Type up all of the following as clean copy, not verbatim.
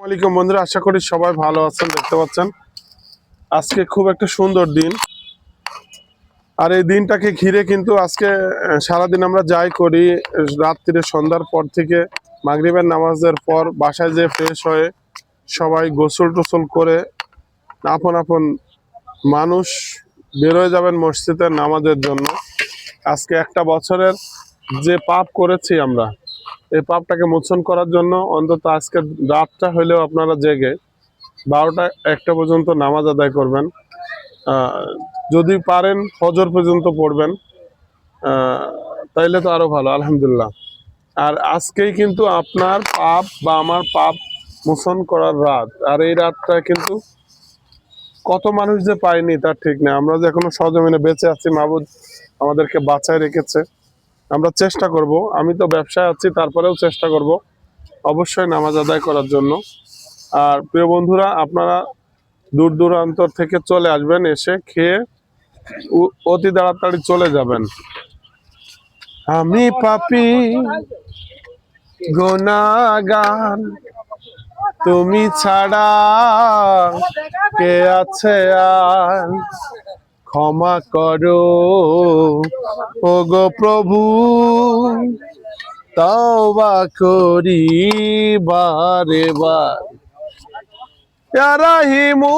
আসসালামাইকুম বন্ধুরা, আশা করি সবাই ভালো আছেন। দেখতে পাচ্ছেন আজকে খুব একটা সুন্দর দিন, আর এই দিনটাকে ঘিরে কিন্তু আজকে সারাদিন আমরা যাই করি, রাত্রিরে সন্ধ্যার পর থেকে মাগরিবের নামাজের পর বাসায় যেয়ে ফ্রেশ হয়ে সবাই গোসল টোসল করে আপন আপন মানুষ বেরোয় যাবেন মসজিদের নামাজের জন্য। আজকে একটা বছরের যে পাপ করেছি আমরা, এই পাপটাকে মোচন করার জন্য অন্তত আজকে রাতটা হলেও আপনারা জেগে 12টা-1টা পর্যন্ত নামাজ আদায় করবেন। যদি পারেন ফজর পর্যন্ত পড়বেন, তাইলে তো আরো ভালো, আলহামদুলিল্লাহ। আর আজকেই কিন্তু আপনার পাপ বা আমার পাপ মোচন করার রাত, আর এই রাতটা কিন্তু কত মানুষ যে পায়নি তার ঠিক নেই। আমরা যে এখনো সজমিনে বেঁচে আছি, মাবুদ আমাদেরকে বাঁচায় রেখেছে। আমরা চেষ্টা করব, আমি তো ব্যবসায় আছি, তারপরেও চেষ্টা করব অবশ্যই নামাজ আদায় করার জন্য। আর প্রিয় বন্ধুরা, আপনারা দূর দূরান্ত থেকে চলে আসবেন, এসে খেয়ে অতি তাড়াতাড়ি চলে যাবেন। আমি পাপী গুনাহগার, তুমি ছাড়া কে আছে আর, ক্ষমা করো ওগো প্রভু, তওবা করি বারে বার। ইয়া রাহিমু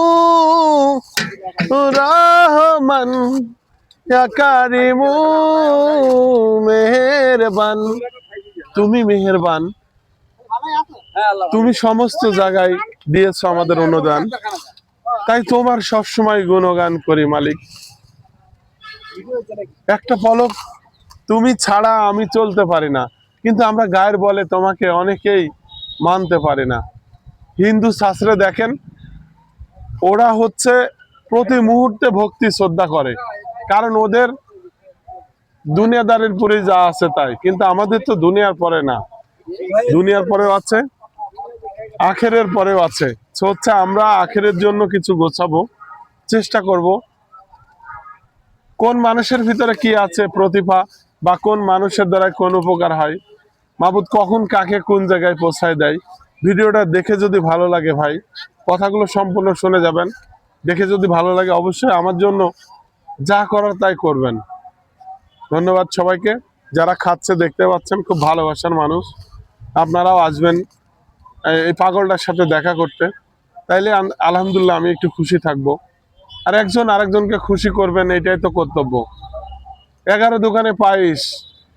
রহমান, ইয়া কারিমু মেহেরবান, তুমি মেহেরবান, তুমি সমস্ত জায়গায় দিয়েছো আমাদের অনুদান, তাই তোমার সবসময় গুণগান করি মালিক। একটা পলক তুমি ছাড়া আমি চলতে পারি না, কিন্তু আমরা গায়ের বলে তোমাকে অনেকেই মানতে পারি না। হিন্দু শাস্ত্রে দেখেন, ওরা হচ্ছে প্রতি মুহূর্তে ভক্তি শ্রদ্ধা করে, কারণ ওদের দুনিয়াদারের পরে যা আছে তাই। কিন্তু আমাদের তো দুনিয়ার পরে না, দুনিয়ার পরেও আছে, আখেরের পরেও আছে। হচ্ছে আমরা আখেরের জন্য কিছু গোছাবো, চেষ্টা করব কোন মানুষের ভিতরে কি আছে প্রতিভা, বা কোন মানুষের দ্বারা কোন উপকার হয়, মাবুদ কখন কাকে কোন জায়গায় পৌঁছায় দেয়। ভিডিওটা দেখে যদি ভালো লাগে ভাই, কথাগুলো সম্পূর্ণ শুনে যাবেন। দেখে যদি ভালো লাগে অবশ্যই আমার জন্য যা করার তাই করবেন। ধন্যবাদ সবাইকে। যারা খাচ্ছে দেখতে পাচ্ছেন, খুব ভালোবাসার মানুষ। আপনারাও আসবেন এই পাগলটার সাথে দেখা করতে, তাইলে আলহামদুলিল্লাহ আমি একটু খুশি থাকবো। আর একজন আরেকজনকে খুশি করবেন, এটাই তো কর্তব্য। 11 দোকানে 22।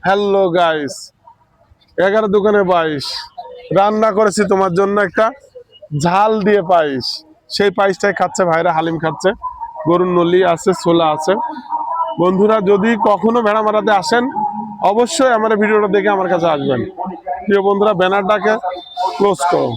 হ্যালো গাইস, 11 দোকানে 22 রান্না করেছি তোমার জন্য, একটা ঝাল দিয়ে পায়েস। সেই পায়েসটাই খাচ্ছে ভাইরা, হালিম খাচ্ছে, গরুর নলি আছে, ছোলা আছে। বন্ধুরা, যদি কখনো ভেড়া মারাতে আসেন অবশ্যই আমার ভিডিওটা দেখে আমার কাছে আসবেন। প্রিয় বন্ধুরা, ব্যানারটাকে ক্লোজ করো।